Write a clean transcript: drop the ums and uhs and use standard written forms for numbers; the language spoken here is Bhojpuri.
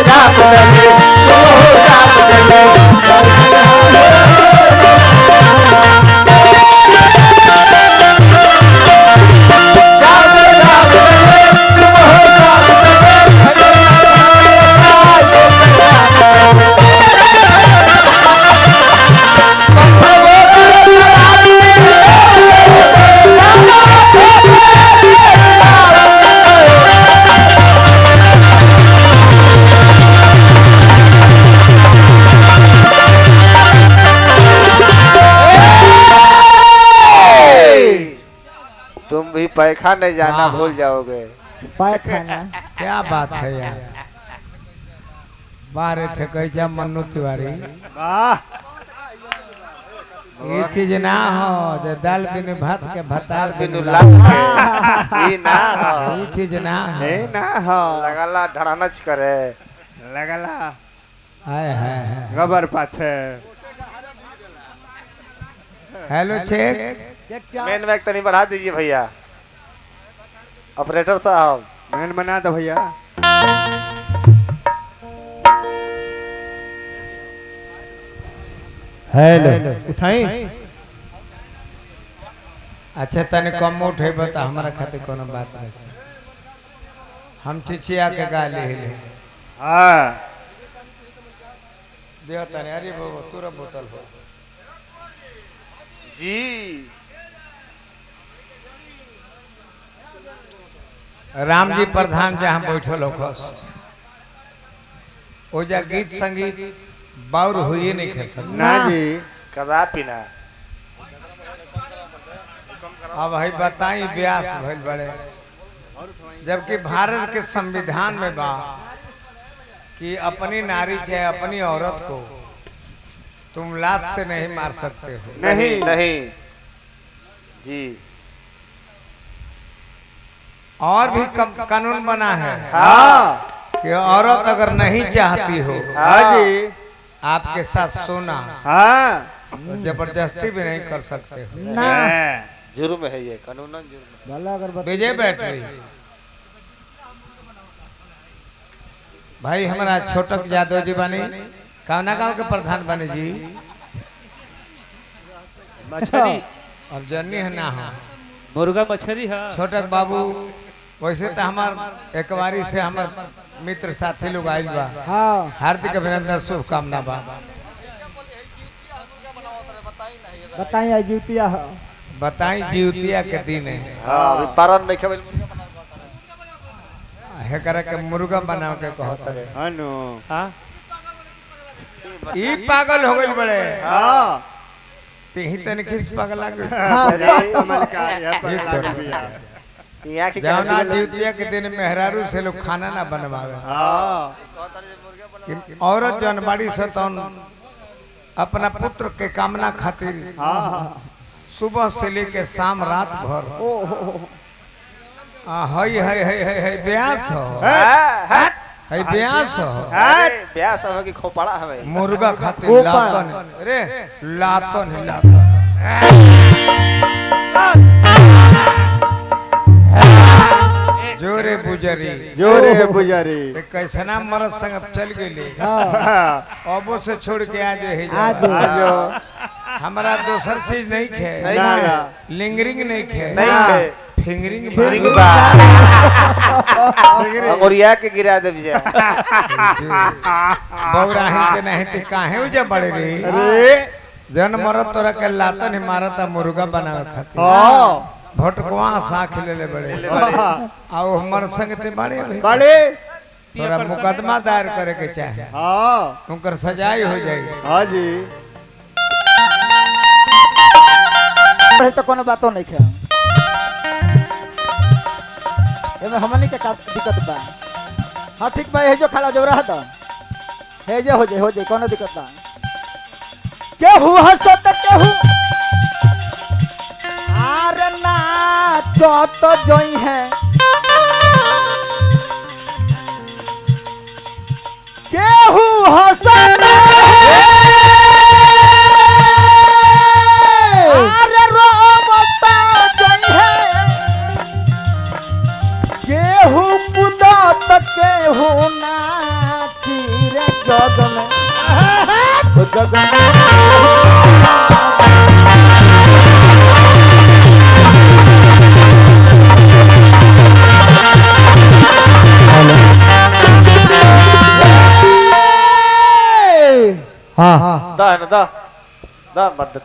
जाप दले सुबह जाप दले तुम भी पैखाने जाना भूल जाओगे। पैखाना क्या बात है यार। बारे ठेकैचा मन्नू तिवारी ये चीज ना हो जे दाल बिनु भात के भतार बिनु लाख लाख के ई ना हो ये चीज ना हो ए ना हो लगाला ढड़ानच करे लगला हाय हाय गबर पाथे हेलो चेक चेक चार मेन बैग तनी बढ़ा दीजिए भैया ऑपरेटर साहब। मैन बना दो भैया। हेलो उठाई अच्छा तने कम उठे बता हमारा खातिर कोनो बात नहीं हम चिचिया के गा ले हां दियो तने अरे बाबू तोरा बोतल हो जी राम जी प्रधान जहाँ बैठल होखस ओजा गीत संगीत बाउर हुई नहीं खे सकता ना जी कदापि ना। अब है बताई व्यास भइल बड़े जबकि भारत के संविधान में बा कि अपनी नारी चाहे अपनी औरत को तुम लात से नहीं मार सकते हो। नहीं नहीं जी और भी कानून बना है हाँ कि औरत अगर नहीं चाहती हो हाँ जी आपके साथ सोना हाँ तो जबरदस्ती भी नहीं कर सकते हो। ना जुर्म है ये कानूनन जुर्म। भला अगर विजय बैटरी भाई हमारा छोटक यादव जी बने कौना गांव के प्रधान बने जी मछली अब जन्नी है ना हो मुर्गा मछली है छोटक बाबू वैसे तो हमार एक बारी से हमार मित्र साथी लोग आयल बा हाँ हार्दिक अभिनंदन शुभकामना बा बताइए जूतिया है बताई जीवतिया के दिन है हां अभी पारन नहीं खेबल हेकरा के मुर्गा बनाओ के कहत रे अनु हाँ ई पागल हो गइल बड़े हाँ तेही तन खिस पागल लाग अरे कमल का ये पगला भैया यहाँ की जौना जीवतिया के दिन मेहरारू से लोग खाना ना बनवावे हाँ कि औरत जौन बाड़ी से तौन अपना पुत्र के कामना खातिर सुबह से लेके शाम रात भर हई हई हई हई हई ब्यास हो हई ब्यास हो ब्यास हो कि खोपड़ा हमें मुर्गा खातिर लातन रे लातन लातन जोरे बुजरी जोरे पुजारी कैसना मरद संग चल गई अबो से छोड़ के आज है आजो हमारा दूसर चीज नहीं खे ना ना लिंगरिंग नहीं खे नहीं खे फिंगरिंग फिंगरिंग बा अंगुरिया के गिरा दे बिया बौराहिन के नहीं ते काहे उजा बड़े रे अरे जन मरद तोरा के लातन ही मारता मुर्गा बनावे खातिर हाँ भटकवा साख ले बड़े आओ हमर संग ते बड़े भाई बड़े तोरा मुकदमा दायर करे के चाहे हाँ उनकर सजाई हो जाएगी हाँ जी तो कोनो बातो नहीं खे एमे हमनी के का दिक्कत बा। हाँ ठीक बा हे जो खड़ा जो रहा था हे जे हो जाए कोनो दिक्कत बा। केहू हंसत केहू आर नाचो तो जोई है केहू हंसत आर रोमता जोई है केहू कूदत केहू नाची जग में ओ जग में हाँ दा है ना दा दा मत